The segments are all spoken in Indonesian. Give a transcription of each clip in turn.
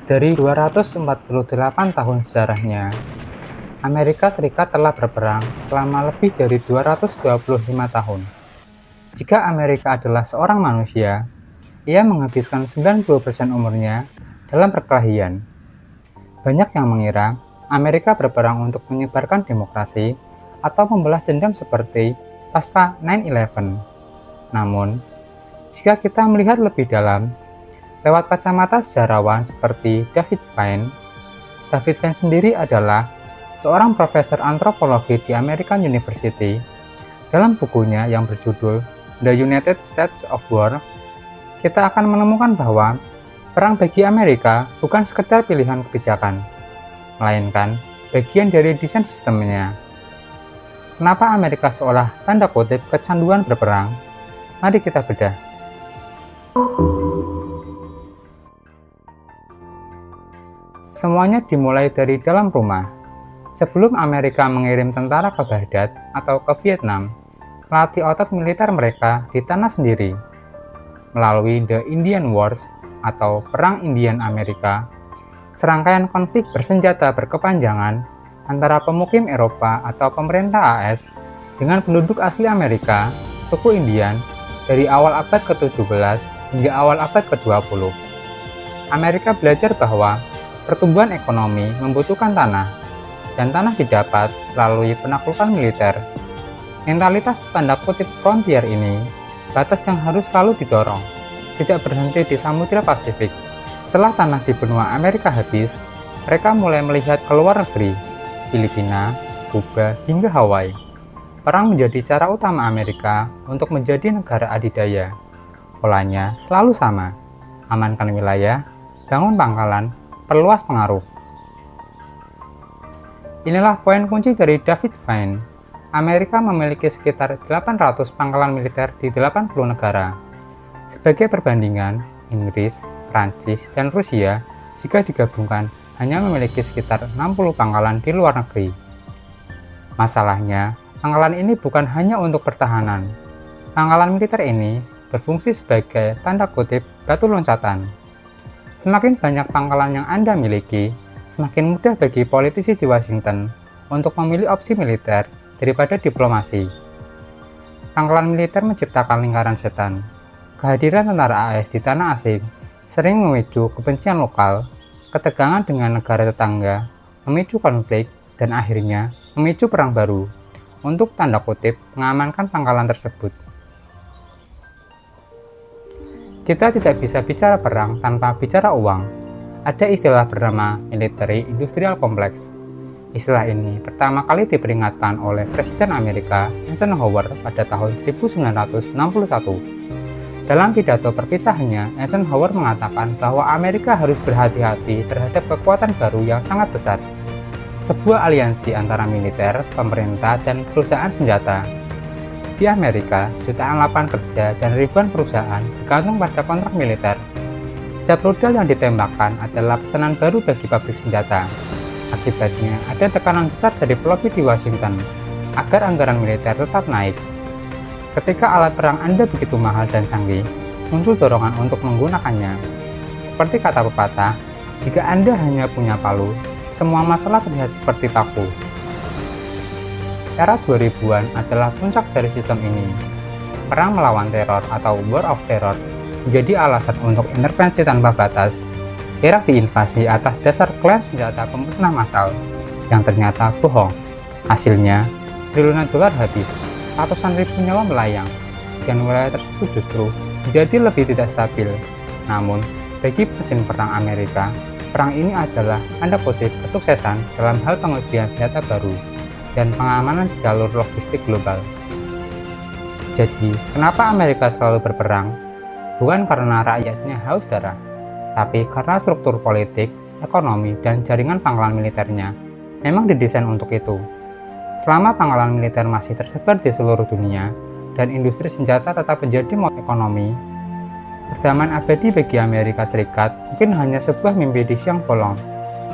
Dari 248 tahun sejarahnya, Amerika Serikat telah berperang selama lebih dari 225 tahun. Jika Amerika adalah seorang manusia, ia menghabiskan 90% umurnya dalam perkelahian. Banyak yang mengira Amerika berperang untuk menyebarkan demokrasi atau membalas dendam seperti pasca 9/11. Namun, jika kita melihat lebih dalam, lewat kacamata sejarawan seperti David Fine sendiri adalah seorang profesor antropologi di American University. Dalam bukunya yang berjudul The United States of War, kita akan menemukan bahwa perang bagi Amerika bukan sekedar pilihan kebijakan, melainkan bagian dari desain sistemnya. Kenapa Amerika seolah tanda kutip kecanduan berperang? Mari kita bedah. Semuanya dimulai dari dalam rumah. Sebelum Amerika mengirim tentara ke Baghdad atau ke Vietnam, melatih otot militer mereka di tanah sendiri. Melalui The Indian Wars atau Perang Indian Amerika, serangkaian konflik bersenjata berkepanjangan antara pemukim Eropa atau pemerintah AS dengan penduduk asli Amerika, suku Indian, dari awal abad ke-17 hingga awal abad ke-20. Amerika belajar bahwa pertumbuhan ekonomi membutuhkan tanah, dan tanah didapat melalui penaklukan militer. Mentalitas tanda kutip frontier ini, batas yang harus selalu didorong, tidak berhenti di Samudra Pasifik. Setelah tanah di benua Amerika habis, mereka mulai melihat ke luar negeri, Filipina, Kuba, hingga Hawaii. Perang menjadi cara utama Amerika untuk menjadi negara adidaya. Polanya selalu sama, amankan wilayah, bangun pangkalan, perluas pengaruh. Inilah poin kunci dari David Fine. Amerika memiliki sekitar 800 pangkalan militer di 80 negara. Sebagai perbandingan, Inggris, Prancis, dan Rusia jika digabungkan hanya memiliki sekitar 60 pangkalan di luar negeri. Masalahnya, pangkalan ini bukan hanya untuk pertahanan. Pangkalan militer ini berfungsi sebagai tanda kutip batu loncatan. Semakin banyak pangkalan yang Anda miliki, semakin mudah bagi politisi di Washington untuk memilih opsi militer daripada diplomasi. Pangkalan militer menciptakan lingkaran setan. Kehadiran tentara AS di tanah asing sering memicu kebencian lokal, ketegangan dengan negara tetangga, memicu konflik, dan akhirnya memicu perang baru untuk tanda kutip mengamankan pangkalan tersebut. Kita tidak bisa bicara perang tanpa bicara uang. Ada istilah bernama Military Industrial Complex. Istilah ini pertama kali diperingatkan oleh Presiden Amerika Eisenhower pada tahun 1961. Dalam pidato perpisahannya, Eisenhower mengatakan bahwa Amerika harus berhati-hati terhadap kekuatan baru yang sangat besar. Sebuah aliansi antara militer, pemerintah, dan perusahaan senjata. Di Amerika, jutaan lapangan kerja dan ribuan perusahaan bergantung pada kontrak militer. Setiap rudal yang ditembakkan adalah pesanan baru bagi pabrik senjata. Akibatnya, ada tekanan besar dari pelobi di Washington agar anggaran militer tetap naik. Ketika alat perang Anda begitu mahal dan canggih, muncul dorongan untuk menggunakannya. Seperti kata pepatah, jika Anda hanya punya palu, semua masalah terlihat seperti paku. Era 2000-an adalah puncak dari sistem ini. Perang melawan teror atau War of Terror menjadi alasan untuk intervensi tanpa batas. Irak diinvasi atas dasar klaim senjata pemusnah massal yang ternyata bohong. Hasilnya, triliunan dolar habis, ratusan ribu nyawa melayang, dan wilayah tersebut justru menjadi lebih tidak stabil. Namun, bagi mesin perang Amerika, perang ini adalah tanda kutip kesuksesan dalam hal pengujian senjata baru dan pengamanan jalur logistik global. Jadi, kenapa Amerika selalu berperang? Bukan karena rakyatnya haus darah, tapi karena struktur politik, ekonomi, dan jaringan pangkalan militernya memang didesain untuk itu. Selama pangkalan militer masih tersebar di seluruh dunia, dan industri senjata tetap menjadi motor ekonomi, perdamaian abadi bagi Amerika Serikat mungkin hanya sebuah mimpi di siang bolong.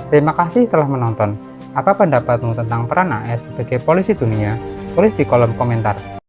Terima kasih telah menonton. Apa pendapatmu tentang peran AS sebagai polisi dunia? Tulis di kolom komentar.